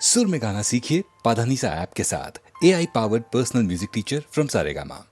सुर में गाना सीखिए पाधानीसा ऐप के साथ। AI powered personal music teacher from Saregama.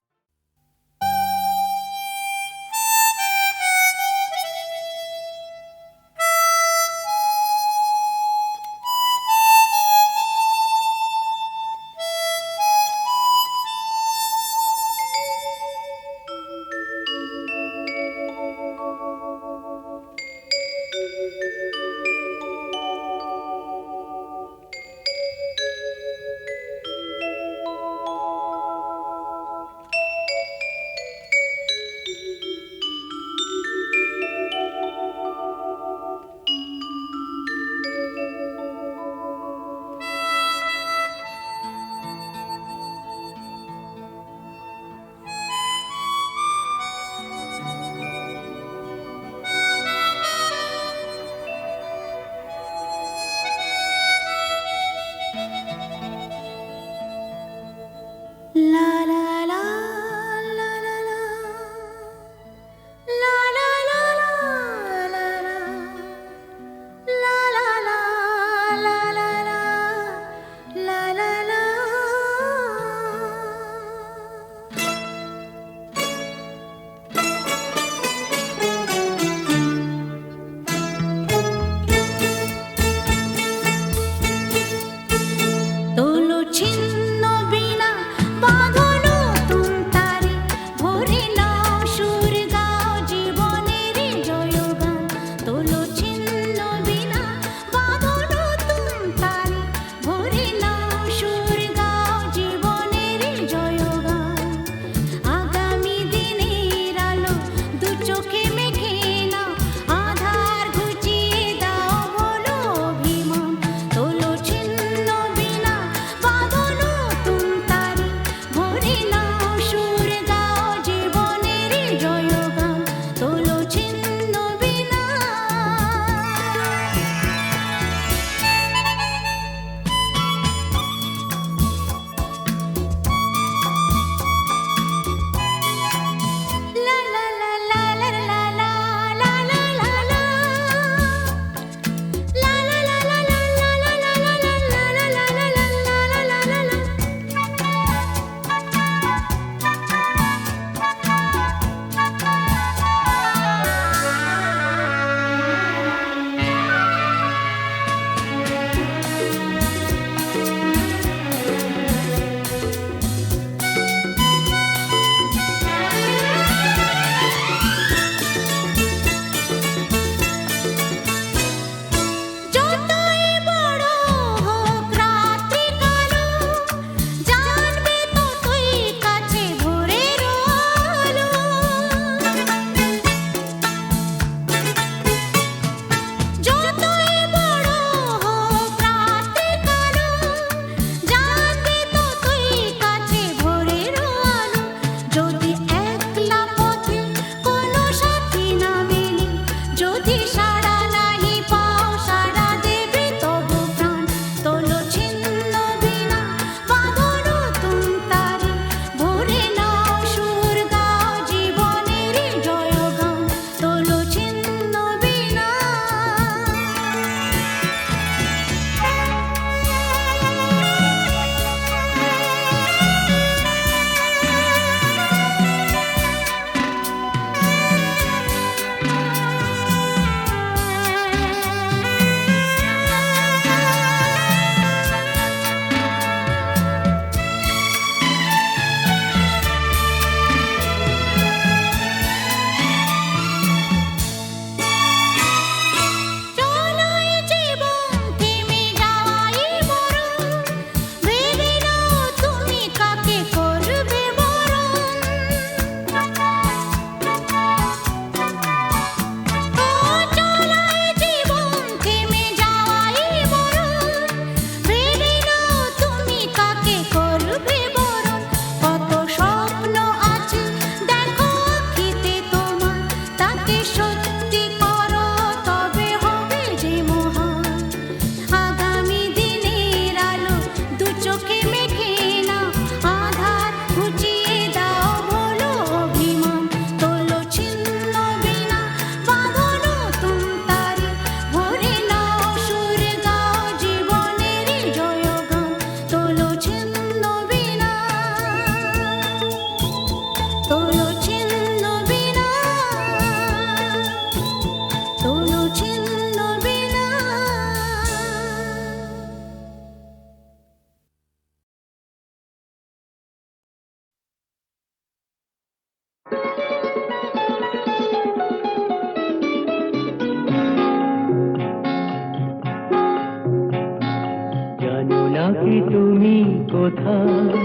নাকি তুমি কোথায়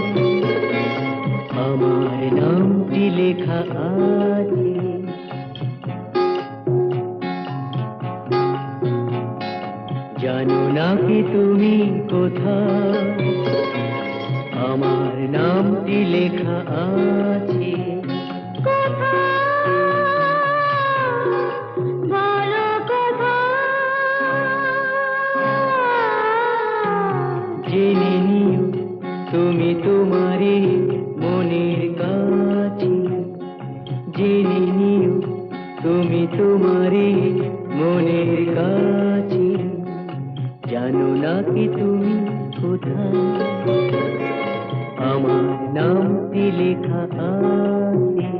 আমার নামটি লেখা আছে জানো নাকি তুমি কোথায় আমার নামটি লেখা আছে জেনে নিও তুমি তোমারই মনের কাছে জেনে নিও তুমি তোমারই মনের কাছে জানো নাকি তুমি কোথায় আমার নামটি লেখা আছে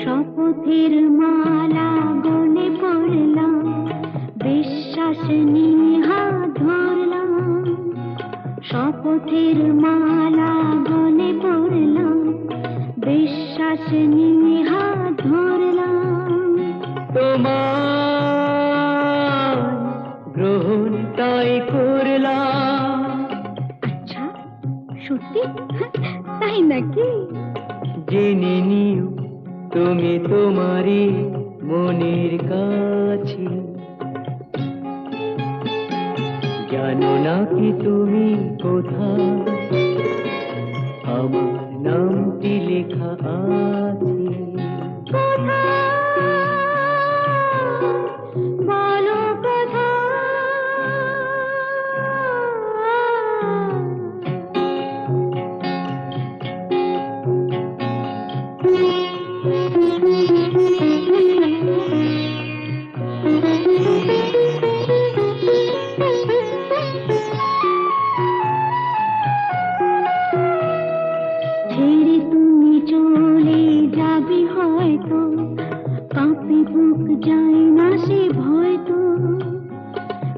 শপথের মালা গলে পড়লাম বিশ্বাস নিয়ে হাত ধরলাম শপথের মালা গলে পড়লাম বিশ্বাস নিয়ে হাত ধরলাম তোমার গ্রহণ তাই করলাম আচ্ছা সত্যি তাই নাকি জেনে নিও তুমি তোমারই মনের কাছে জানো নাকি তুমি কোথায় আমার নামটি লেখা আছে বলো কোথায় ছেড়ে তুমি চলে যাবে হয়তো কাঁপে বুক যায় না সে ভয় তো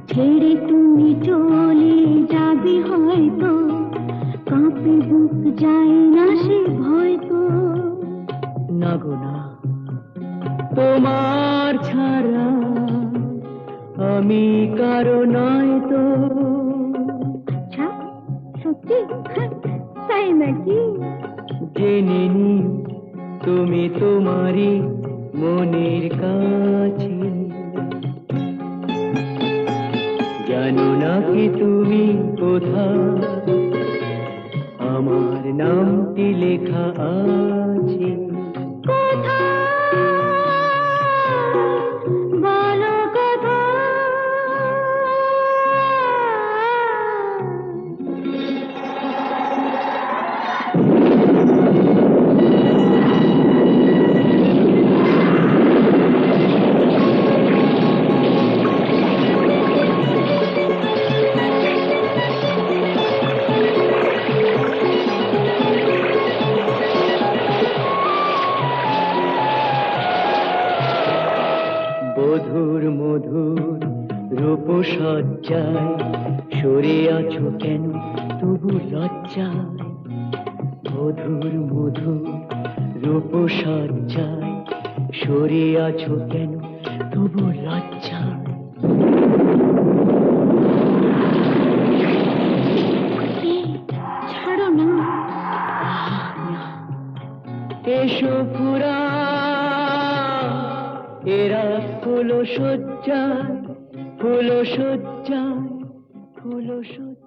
ছেড়ে তুমি চলে যাবে হয়তো কাঁপে বুক যায় না সে ভয় তো না গো না তোমার ছাড়া আমি কারো নয় তো আচ্ছা সত্যি তাই নাকি জেনে নিও তুমি তোমারই মনের কাছে জানো নাকি তুমি কোথায় আমার নামটি লেখা আছে বলো কোথায় মধুর মধুর রূপসজ্জায় সরে আছো কেন তবু লজ্জায় মধুর মধুর রূপসজ্জায় সরে আছো কেন তবু লজ্জায় ছাড়ো না এসো পুরা এরা ফুলো সজ্জায় ফুলো সজ্জায় ফুলো সজ্জায়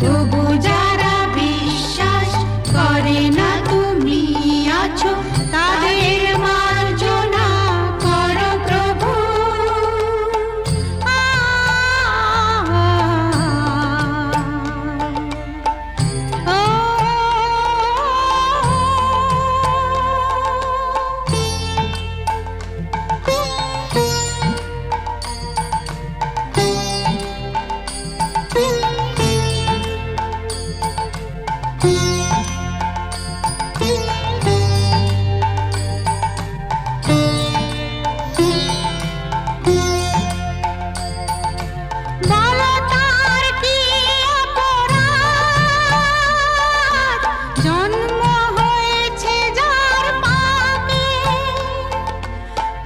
তবু যারা বিশ্বাস করে না তুমি আছো তাদের মার্জনা করো প্রভু। বলো তার কি অপরাধ, জন্ম হয়েছে যার পাপে,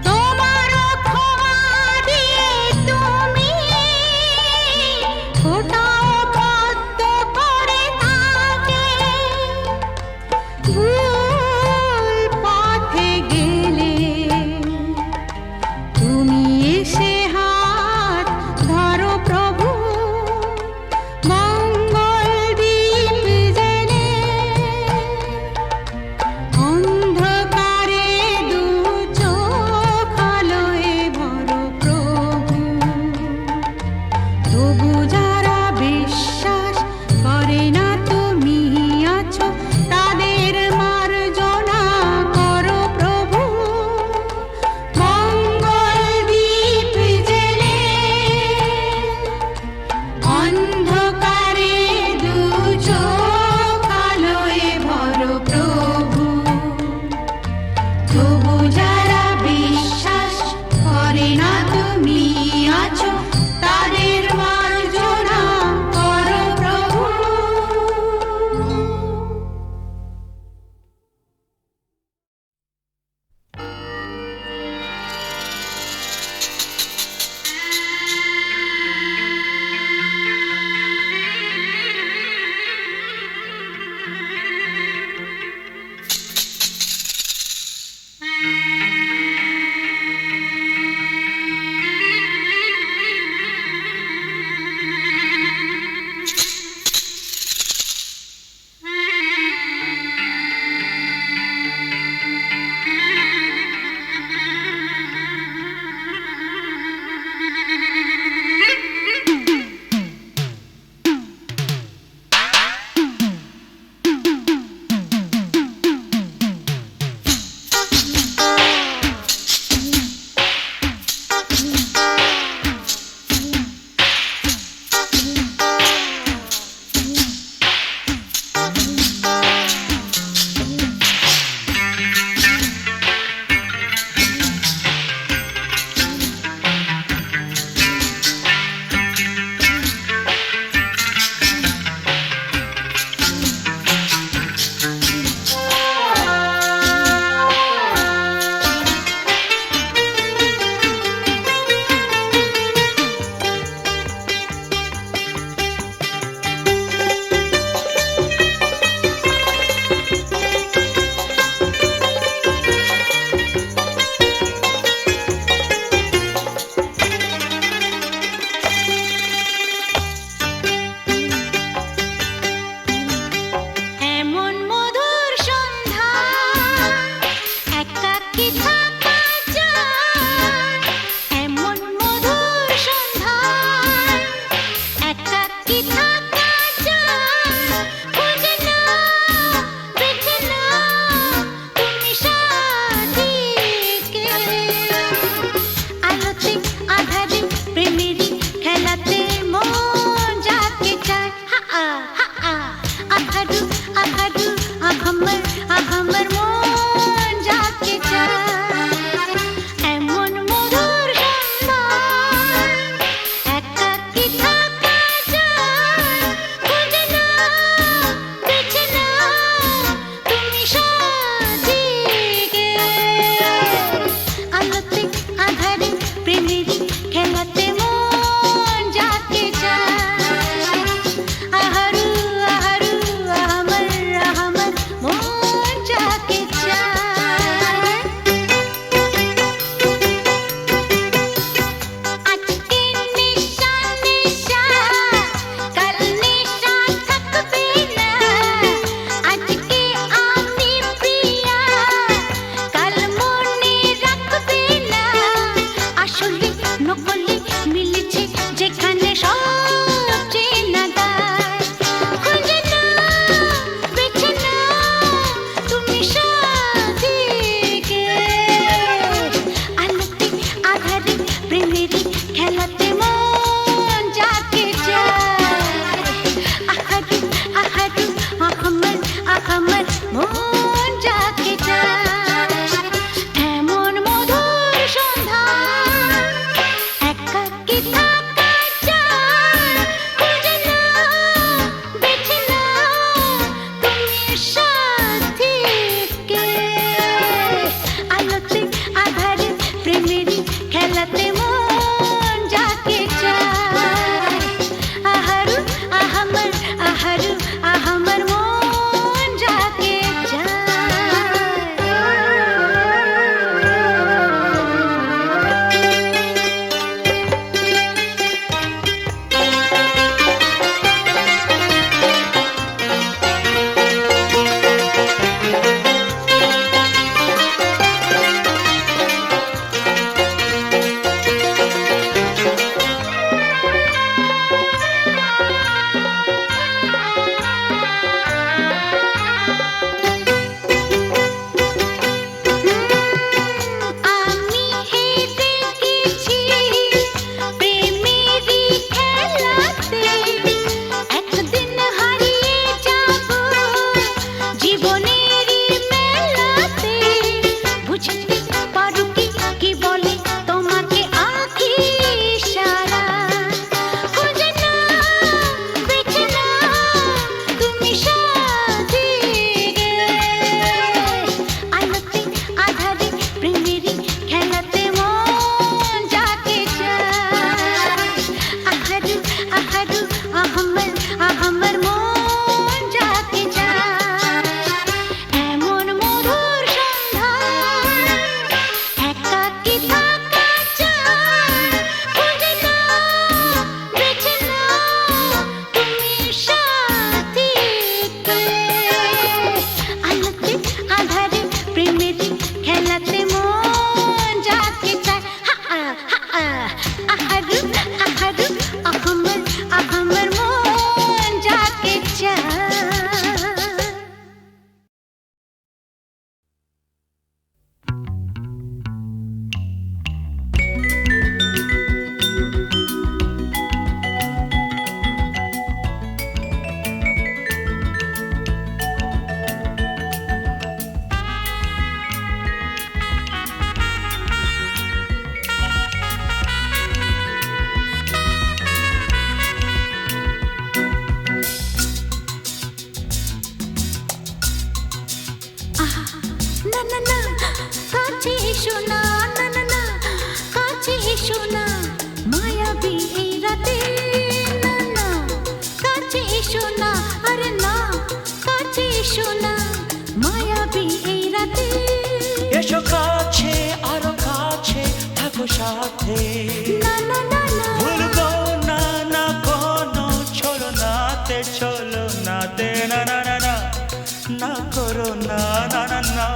তোমার ক্ষমা দিয়ে তুমি ফোটাও পদ্ম করে তাকে। সাথী কে আলোতে আধারে প্রেমেরই খেলাতে মন যাকে চায় আহারু আহামর আহারু আহামর মন যাকে চায় আমি হেঁটে গেছি প্রেমেরই খেলাতে একদিন হারিয়ে যাব জীবনেরই মেলাতে বুঝতে পারো কি কি বলে তোমাকে আঁখি ইশারা খুঁজে না বেছে না তুমি সাথী গে আলোতে আধারে প্রেমেরই খেলাতে মন যাকে চায় আহারু আহারু আহমর আহমর মন যাকে চায় এমন মধুর সন্ধ্যা একাকী থাকা চায় খুঁজে না বেছে না তুমি সাথী কে আলোতে আধারে প্রেমেরই খেলাতে মন যাকে চায় আহারু আহারু আহমর আহমর মন যাকে চায় না না না কাছে এসো না না না না কাছে এসো না মায়াবী এই রাতে না না কাছে এসো না আরে না কাছে এসো না মায়াবী এই রাতে এসো কাছে আরো কাছে থাকো সাথে না না না না ভুলবো না না কোনো চলো নাতে না না না না না করো না না না না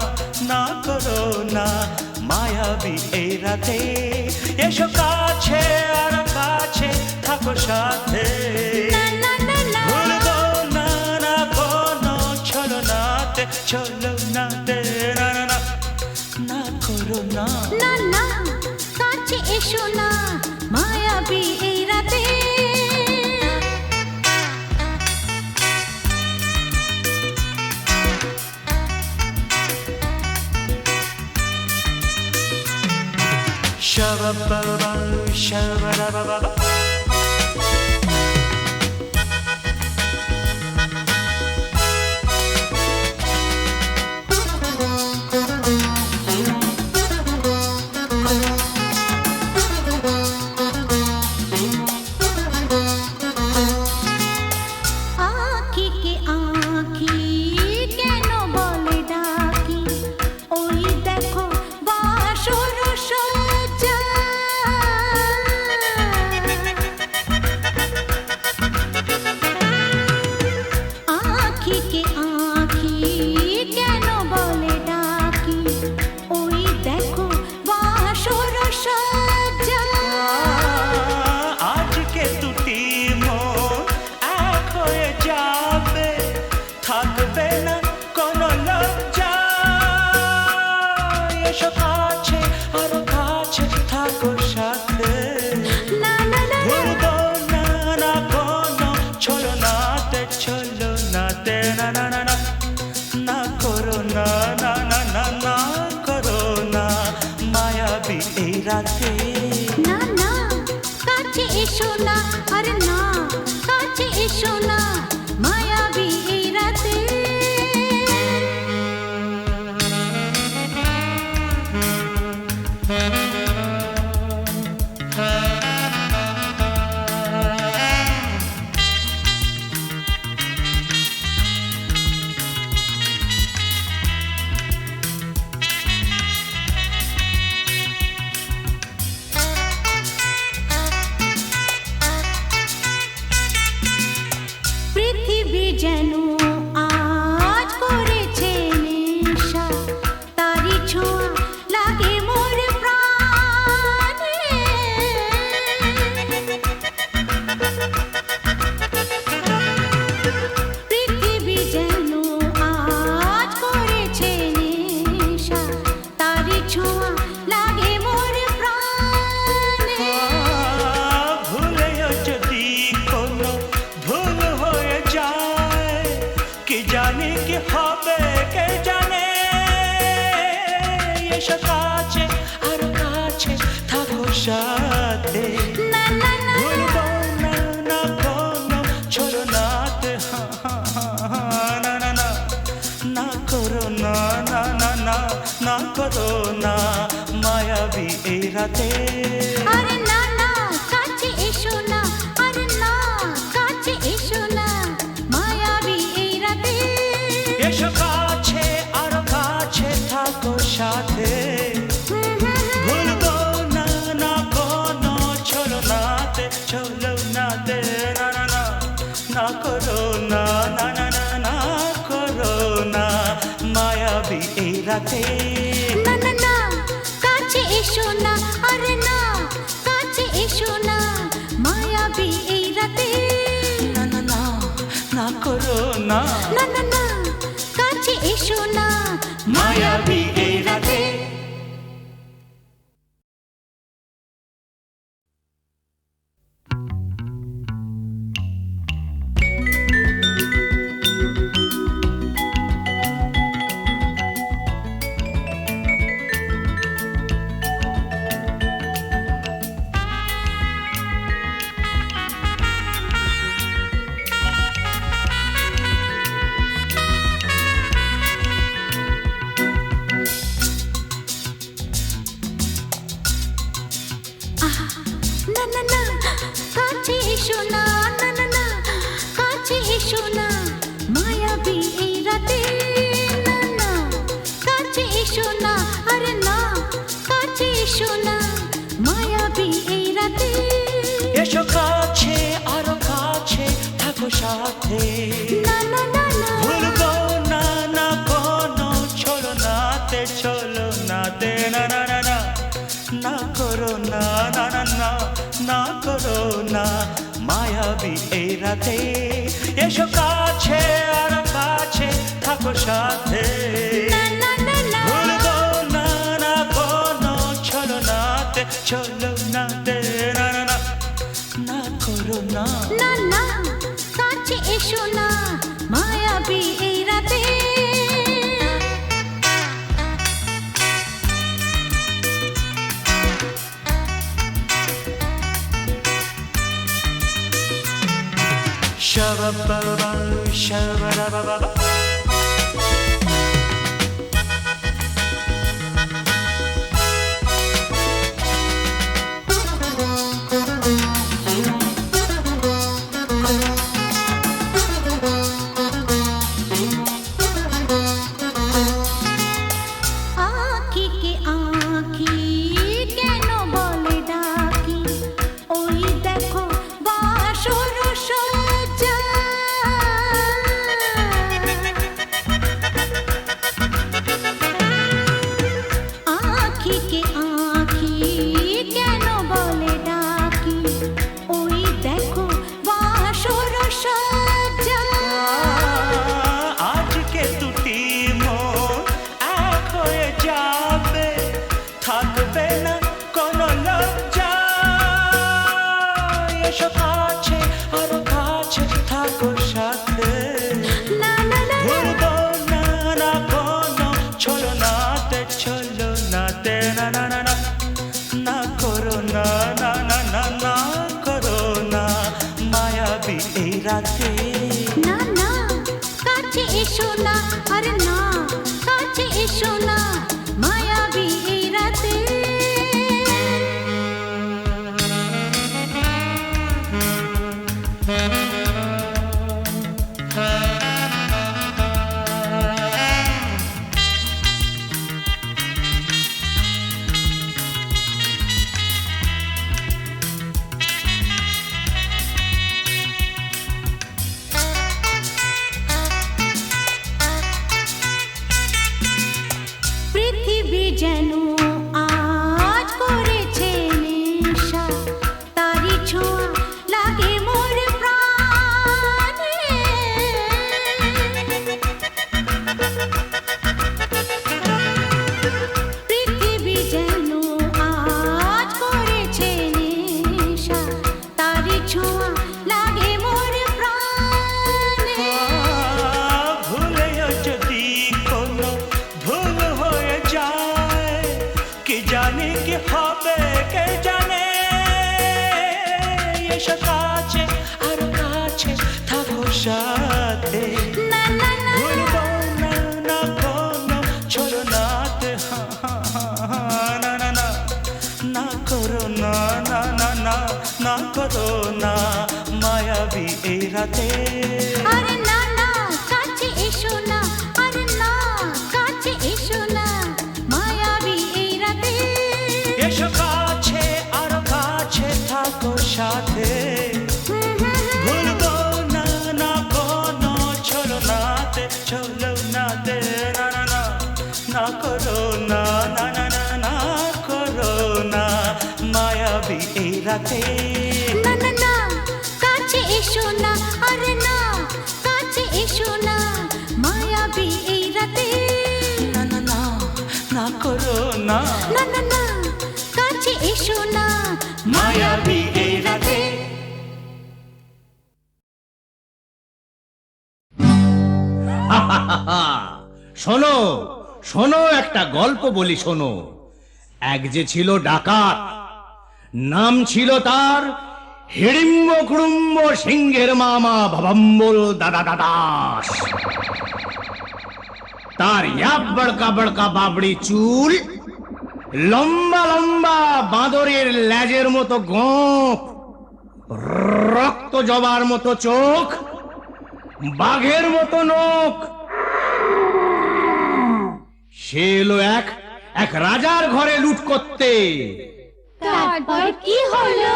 না করো না মায়াবী এই রাতে এসো কাছে আর কাছে থাকো সাথে না না না না ভুলবো না না কোনো চলো নাতে না না না না করো না না না কাছে এসো না মায়াবী এই রাতে Shabba-ba-ba, shabba-da-ba-ba-ba. आँखी के आँखी কেন বলে ডাকি ওই দেখো বাসর সজ্জা জানি কি হবে কে জানে, এসো কাছে আরো কাছে থাকো সাথে, না না না ভুলবো না না কোনো ছলনাতে, না না না না করো না না না না না করো না মায়াবী এই রাতে। আরে না না কাছে এসো না, আরে না কাছে এসো না, মায়াবী এই রাতে। এসো কাছে আরো কাছে থাকো সাথে, ভুলবো না না কোনো ছলনাতে, ছলনাতে, না না না না করো না না না না না করো না মায়াবী এই রাতে। না না না কাছে এসো না, আরে না কাছে এসো না, মায়াবী এই রাতে। না না না না করো না না না না কাছে এসো না, মায়াবী এই রাতে। না না না কাছে এসো না, না না না কাছে এসো না, মায়াবী এই রাতে। না না কাছে এসো না, আরে না কাছে এসো না, মায়াবী এই রাতে। এসো কাছে আরো কাছে থাকো সাথে, না না না না ভুলবো না না কোনো ছলনাতে, ছলনাতে, না না না না না করো না না না না না করো না মায়াবী এই রাতে। এসো কাছে আরো কাছে থাকো সাথে, না না না না ভুলবো না না কোনো ছলনাতে, ছলনাতে, না না না না করো না। না না কাছে এসো না, মায়াবী এই রাতে। Shabba-ba-ba, shabba-da-ba-ba-ba. আঁখিকে আঁখি কেন বলে ডাকি, ওই দেখো বাসর সজ্জা। আঁখিকে আঁখি কেন বলে ডাকি, ওই দেখো বাসর সজ্জা। আজকে দুটি মন এক হয়ে যাবে, থাকবে না কোনো লজ্জা। এসো কাছে আরো কাছে থাকো সাথে, না না না ভুলবো না না কোনো ছলনাতে, ছলনাতে, না না না না না করো না না না না না করো না মায়াবী এই রাতে। না না কাছে এসো না, আরে না কাছে এসো না, মায়াবী এই রাতে। সাথে না না না ভুলবো না না কোনো ছলনাতে না না না না করো না না না না না করো না মায়াবী এই রাতে আরে না না কাছে এসো না আরে না কাছে এসো না মায়াবী এই রাতে এসো কাছে আরো কাছে থাকো সাথে ভুলবো না না কোনো ছলনাতে ছলনাতে না না না না করো না না না না না করো না মায়াবী এই রাতে না না না কাছে এসো না আরে না কাছে এসো না মায়াবী এই রাতে না না না না করো না না না না কাছে এসো না মায়াবী এই রাতে শোনো শোনো একটা গল্প বলি শোনো। এক যে ছিল ডাকাত, নাম ছিল তার হিড়িম্ব কুড়ুম্ব সিংহের মামা ভবম্বল দাদা দাদাস। তার ইয়াব বড়কা বড়কা বাবড়ি চুল, লম্বা লম্বা বাঁদরের লেজের মতো গোঁফ, রক্ত জবার মতো চোখ, বাঘের মতো নখ। সে এলো এক রাজার ঘরে লুট করতে। তারপর কি হলো?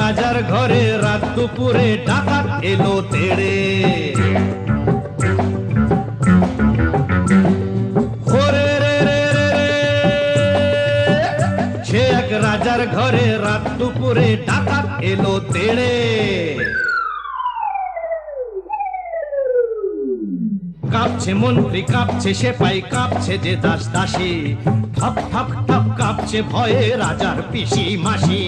রাজার ঘরে রাত দুপুরে ডাকাত এলো তেড়ে। সে এক রাজার ঘরে রাত দুপুরে ডাকাত এলো তেড়ে। কাঁপছে মন্ত্রী, কাঁপছে সেপাই, কাঁপছে যে দাস দাসী, ঠপ ঠপ ঠপ কাঁপছে ভয়ে রাজার পিসি মাসি।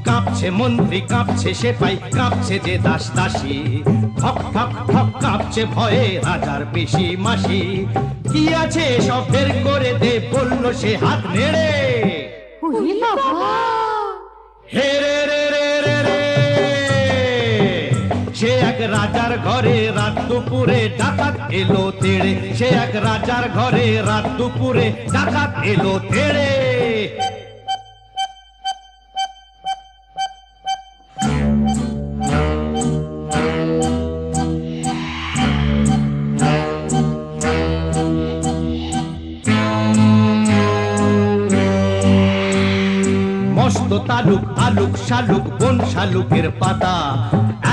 কাঁপছে মন্ত্রী, কাঁপছে সেপাই, কাঁপছে যে দাস দাসী, ঠপ ঠপ ঠপ কাঁপছে ভয়ে রাজার পিসি মাসি। কি আছে সব বের করে দে, বলল সে হাত নেড়ে। হে রে রে রে রে রে, সে এক রাজার ঘরে রাত দুপুরে ডাকাত এলো তেড়ে। সে এক রাজার ঘরে রাত দুপুরে ডাকাত এলো তেড়ে। মস্ত তালুক আলুক শালুক বন শালুকের পাতা,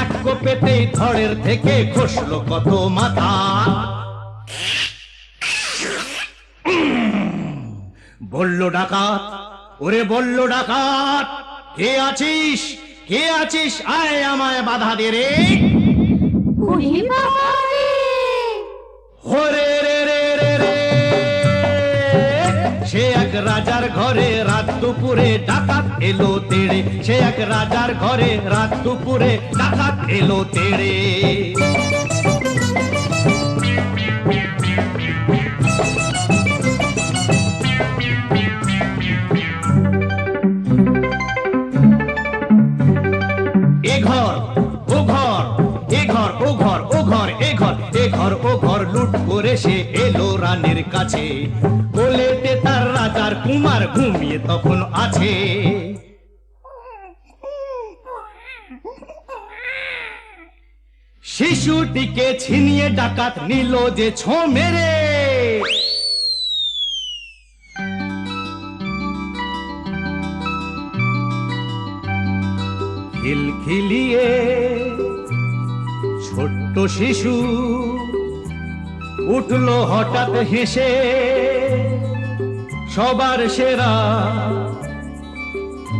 এক কোপেতেই ধড়ের থেকে খসলো কত মাথা। বলল ডাকাত, ওরে বলল ডাকাত, কে আছিস কে আছিস, আয় আমায় বাধা দে রে। ওরে রে রে রে রে, সে এক রাজার ঘরে রাত দুপুরে ডাকাত এলো তেড়ে। সে এক রাজার ঘরে রাত দুপুরে ডাকাত এলো তেড়ে। এ ঘর ও ঘর, এ ঘর ও ঘর, ও ঘর এ ঘর, এ ঘর ও ঘর লুট করে সে এলো রানীর কাছে। কোলেতে তার রাজার কুমার ঘুমিয়ে তখন আছে। শিশুটিকে ছিনিয়ে ডাকাত নিল যে ছো মেরে। খিলখিলিয়ে ছোট্ট শিশু উঠলো হঠাৎ হেসে, সবার সেরা